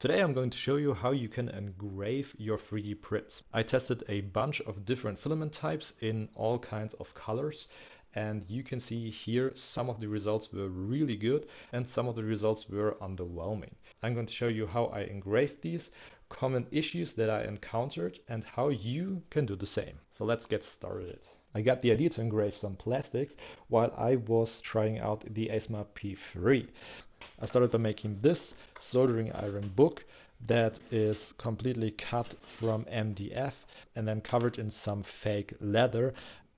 Today I'm going to show you how you can engrave your 3D prints. I tested a bunch of different filament types in all kinds of colors, and you can see here some of the results were really good and some of the results were underwhelming. I'm going to show you how I engraved these, common issues that I encountered, and how you can do the same. So let's get started. I got the idea to engrave some plastics while I was trying out the Asma P3. I started by making this soldering iron book that is completely cut from MDF and then covered in some fake leather,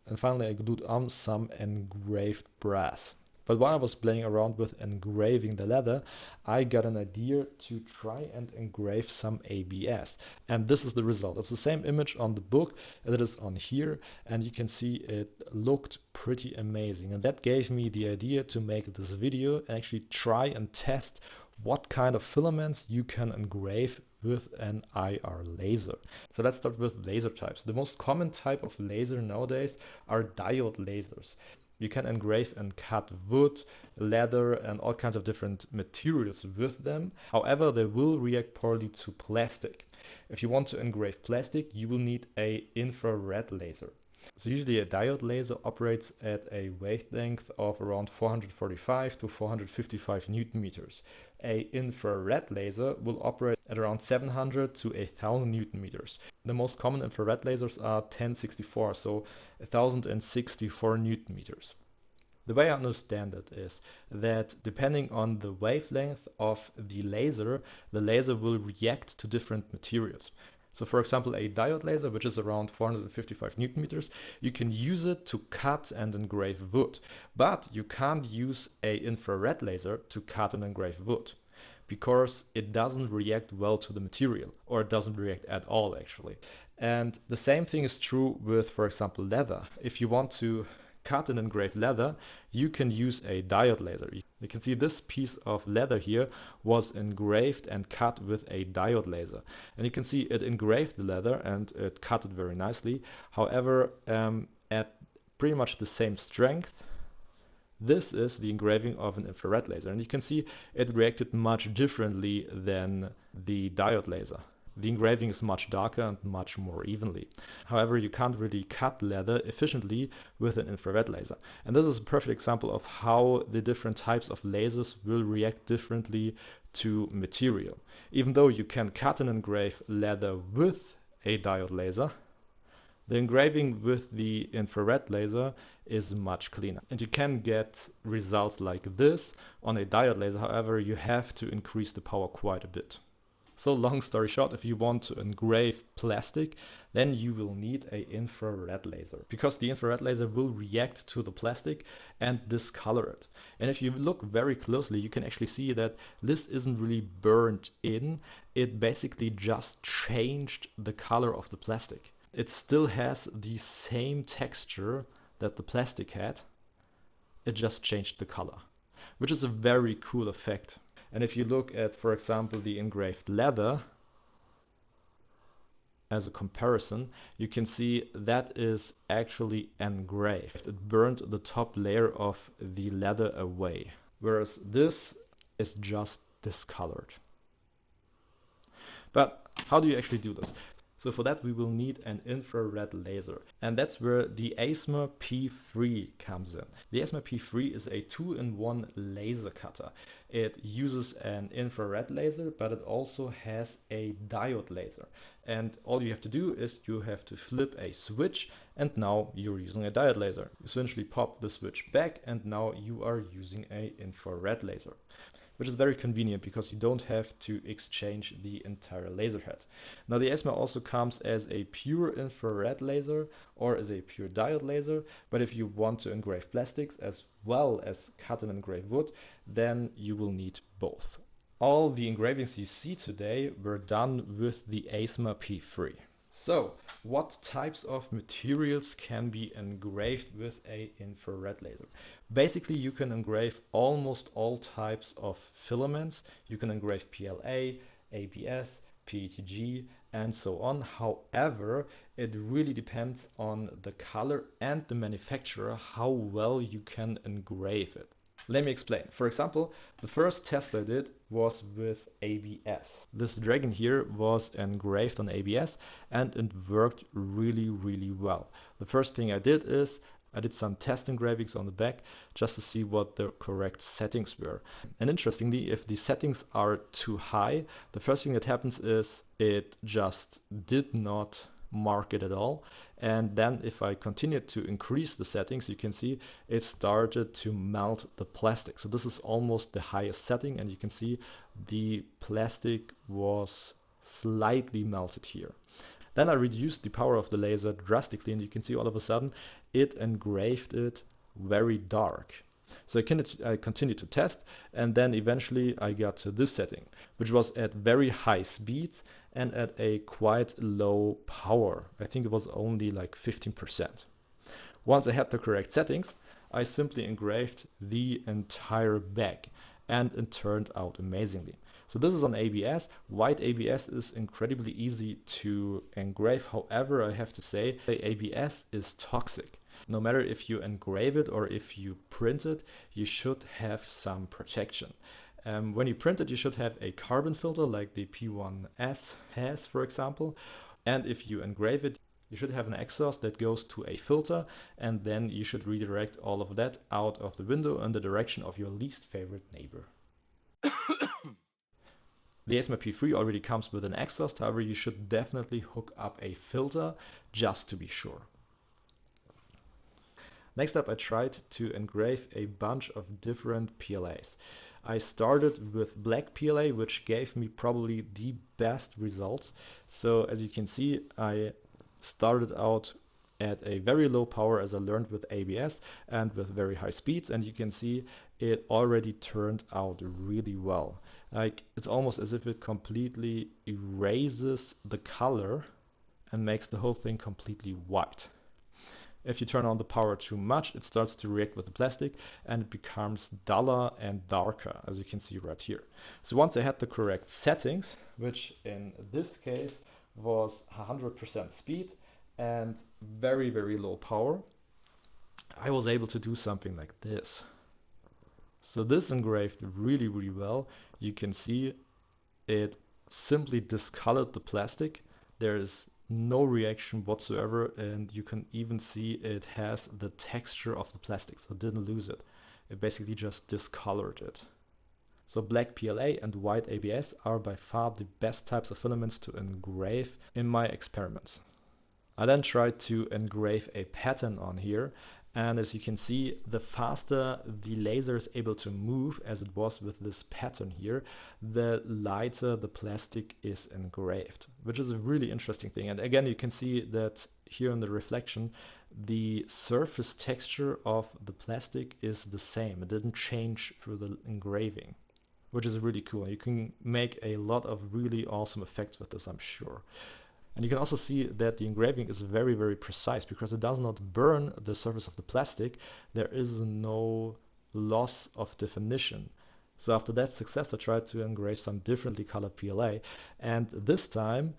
and finally I glued on some engraved brass. But while I was playing around with engraving the leather, I got an idea to try and engrave some ABS. And this is the result. It's the same image on the book as it is on here, and you can see it looked pretty amazing. And that gave me the idea to make this video and actually try and test what kind of filaments you can engrave with an IR laser. So let's start with laser types. The most common type of laser nowadays are diode lasers. You can engrave and cut wood, leather, and all kinds of different materials with them. However, they will react poorly to plastic. If you want to engrave plastic, you will need an infrared laser. So usually a diode laser operates at a wavelength of around 445 to 455 Newton meters. An infrared laser will operate at around 700 to 1000 Newton meters. The most common infrared lasers are 1064, so 1064 Newton meters. The way I understand it is that depending on the wavelength of the laser will react to different materials. So for example, a diode laser, which is around 455 Newton meters, you can use it to cut and engrave wood, but you can't use an infrared laser to cut and engrave wood because it doesn't react well to the material, or it doesn't react at all actually. And the same thing is true with, for example, leather. If you want to cut and engrave leather, you can use a diode laser. You can see this piece of leather here was engraved and cut with a diode laser. And you can see it engraved the leather and it cut it very nicely. However, at pretty much the same strength, this is the engraving of an infrared laser. And you can see it reacted much differently than the diode laser. The engraving is much darker and much more evenly. However, you can't really cut leather efficiently with an infrared laser. And this is a perfect example of how the different types of lasers will react differently to material. Even though you can cut and engrave leather with a diode laser, the engraving with the infrared laser is much cleaner. And you can get results like this on a diode laser. However, you have to increase the power quite a bit. So long story short, if you want to engrave plastic, then you will need an infrared laser, because the infrared laser will react to the plastic and discolor it. And if you look very closely, you can actually see that this isn't really burnt in. It basically just changed the color of the plastic. It still has the same texture that the plastic had. It just changed the color, which is a very cool effect. And if you look at, for example, the engraved leather as a comparison, you can see that is actually engraved. It burned the top layer of the leather away, whereas this is just discolored. But how do you actually do this? So for that we will need an infrared laser, and that's where the Asma P3 comes in. The Asma P3 is a 2-in-1 laser cutter. It uses an infrared laser, but it also has a diode laser. And all you have to do is you have to flip a switch, and now you're using a diode laser. You essentially pop the switch back, and now you are using an infrared laser, which is very convenient because you don't have to exchange the entire laser head. Now the Asma also comes as a pure infrared laser or as a pure diode laser, but if you want to engrave plastics as well as cut and engrave wood, then you will need both. All the engravings you see today were done with the Asma P3. So, what types of materials can be engraved with an infrared laser? Basically, you can engrave almost all types of filaments. You can engrave PLA, ABS, PETG, and so on. However, it really depends on the color and the manufacturer how well you can engrave it. Let me explain. For example, the first test I did was with ABS. This dragon here was engraved on ABS and it worked really, really well. The first thing I did is I did some test engravings on the back just to see what the correct settings were. And interestingly, if the settings are too high, the first thing that happens is it just did not mark it at all. And then if I continued to increase the settings, you can see it started to melt the plastic. So this is almost the highest setting, and you can see the plastic was slightly melted here. Then I reduced the power of the laser drastically, and you can see all of a sudden it engraved it very dark. So I continued to test, and then eventually I got to this setting, which was at very high speeds and at a quite low power. I think it was only like 15%. Once I had the correct settings, I simply engraved the entire bag, and it turned out amazingly. So this is on ABS. White ABS is incredibly easy to engrave. However, I have to say the ABS is toxic. No matter if you engrave it or if you print it, you should have some protection. When you print it, you should have a carbon filter like the P1S has, for example. And if you engrave it, you should have an exhaust that goes to a filter, and then you should redirect all of that out of the window in the direction of your least favorite neighbor. The Asma P3 already comes with an exhaust, however, you should definitely hook up a filter just to be sure. Next up, I tried to engrave a bunch of different PLAs. I started with black PLA, which gave me probably the best results. So as you can see, I started out at a very low power as I learned with ABS and with very high speeds, and you can see it already turned out really well. Like, it's almost as if it completely erases the color and makes the whole thing completely white. If you turn on the power too much, it starts to react with the plastic and it becomes duller and darker, as you can see right here. So once I had the correct settings, which in this case was 100% speed and very, very low power, I was able to do something like this. So this engraved really, really well. You can see it simply discolored the plastic. There is no reaction whatsoever, and you can even see it has the texture of the plastic, so it didn't lose it. It basically just discolored it. So black PLA and white ABS are by far the best types of filaments to engrave in my experiments. I then tried to engrave a pattern on here, and as you can see, the faster the laser is able to move, as it was with this pattern here, the lighter the plastic is engraved, which is a really interesting thing. And again, you can see that here in the reflection, the surface texture of the plastic is the same. It didn't change through the engraving, which is really cool. You can make a lot of really awesome effects with this, I'm sure. And you can also see that the engraving is very, very precise because it does not burn the surface of the plastic. There is no loss of definition. So after that success, I tried to engrave some differently colored PLA, and this time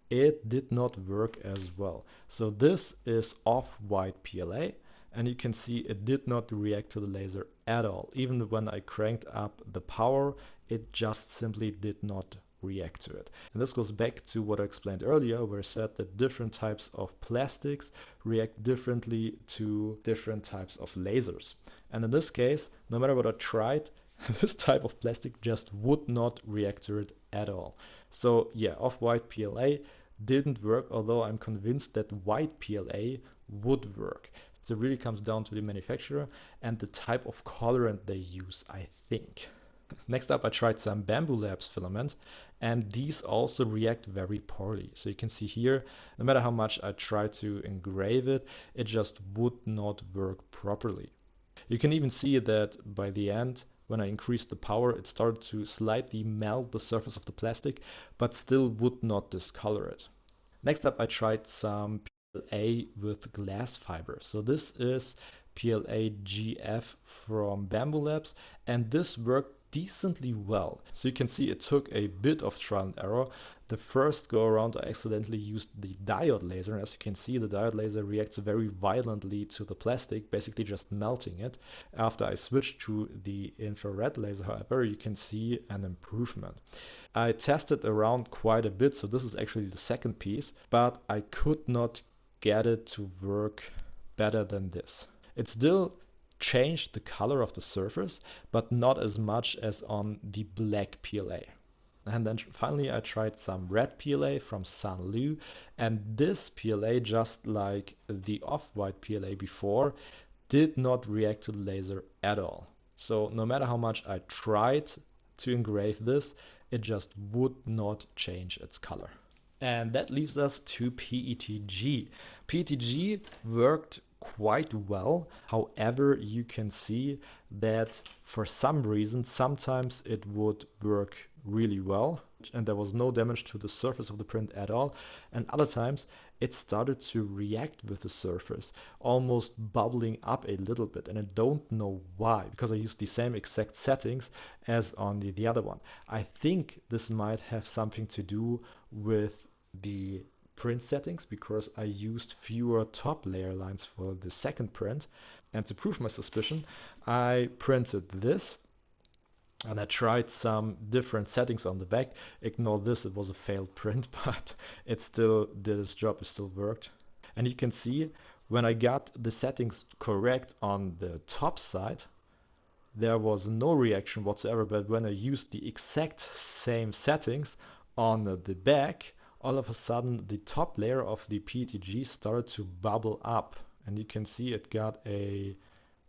it did not work as well. So this is off-white PLA, and you can see it did not react to the laser at all. Even when I cranked up the power, it just simply did not react to it. And this goes back to what I explained earlier, where I said that different types of plastics react differently to different types of lasers. And in this case, no matter what I tried, this type of plastic just would not react to it at all. So yeah, off-white PLA didn't work, although I'm convinced that white PLA would work. So it really comes down to the manufacturer and the type of colorant they use, I think. Next up, I tried some Bamboo Labs filament, and these also react very poorly. So you can see here, no matter how much I tried to engrave it, it just would not work properly. You can even see that by the end, when I increased the power, it started to slightly melt the surface of the plastic, but still would not discolor it. Next up, I tried some PLA with glass fiber. So this is PLA GF from Bamboo Labs, and this worked decently well. So you can see it took a bit of trial and error. The first go around I accidentally used the diode laser, and as you can see the diode laser reacts very violently to the plastic, basically just melting it. After I switched to the infrared laser, however, you can see an improvement. I tested around quite a bit, so this is actually the second piece, but I could not get it to work better than this. It still changed the color of the surface, but not as much as on the black PLA. And then finally I tried some red PLA from Sanlu, and this PLA, just like the off-white PLA before, did not react to the laser at all. So no matter how much I tried to engrave this, it just would not change its color. And that leaves us to PETG. PETG worked quite well. However, you can see that for some reason, sometimes it would work really well and there was no damage to the surface of the print at all. And other times it started to react with the surface, almost bubbling up a little bit. And I don't know why, because I used the same exact settings as on the other one. I think this might have something to do with the print settings, because I used fewer top layer lines for the second print. And to prove my suspicion, I printed this and I tried some different settings on the back. Ignore this, it was a failed print, but it still did its job, it still worked. And you can see when I got the settings correct on the top side, there was no reaction whatsoever. But when I used the exact same settings on the back, all of a sudden the top layer of the PETG started to bubble up, and you can see it got a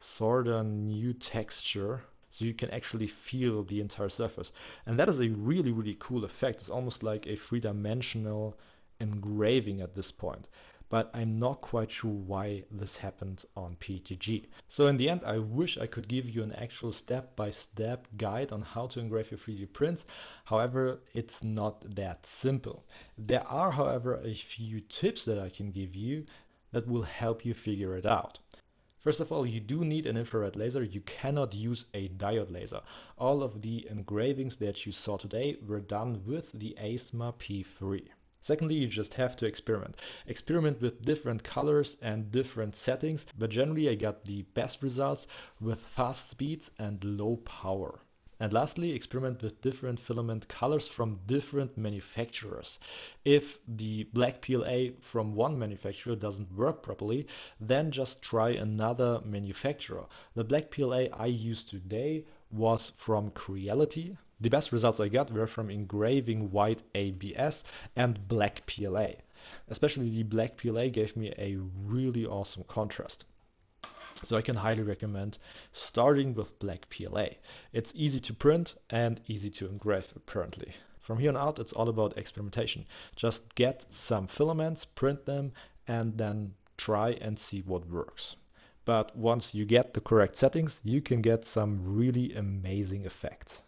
sort of new texture, so you can actually feel the entire surface. And that is a really, really cool effect. It's almost like a three-dimensional engraving at this point. But I'm not quite sure why this happened on PETG. So in the end, I wish I could give you an actual step-by-step guide on how to engrave your 3D prints. However, it's not that simple. There are, however, a few tips that I can give you that will help you figure it out. First of all, you do need an infrared laser. You cannot use a diode laser. All of the engravings that you saw today were done with the Asma P3. Secondly, you just have to experiment. Experiment with different colors and different settings, but generally I got the best results with fast speeds and low power. And lastly, experiment with different filament colors from different manufacturers. If the black PLA from one manufacturer doesn't work properly, then just try another manufacturer. The black PLA I used today was from Creality. The best results I got were from Engraving ABS and black PLA. Especially the black PLA gave me a really awesome contrast. So I can highly recommend starting with black PLA. It's easy to print and easy to engrave apparently. From here on out, it's all about experimentation. Just get some filaments, print them, and then try and see what works. But once you get the correct settings, you can get some really amazing effects.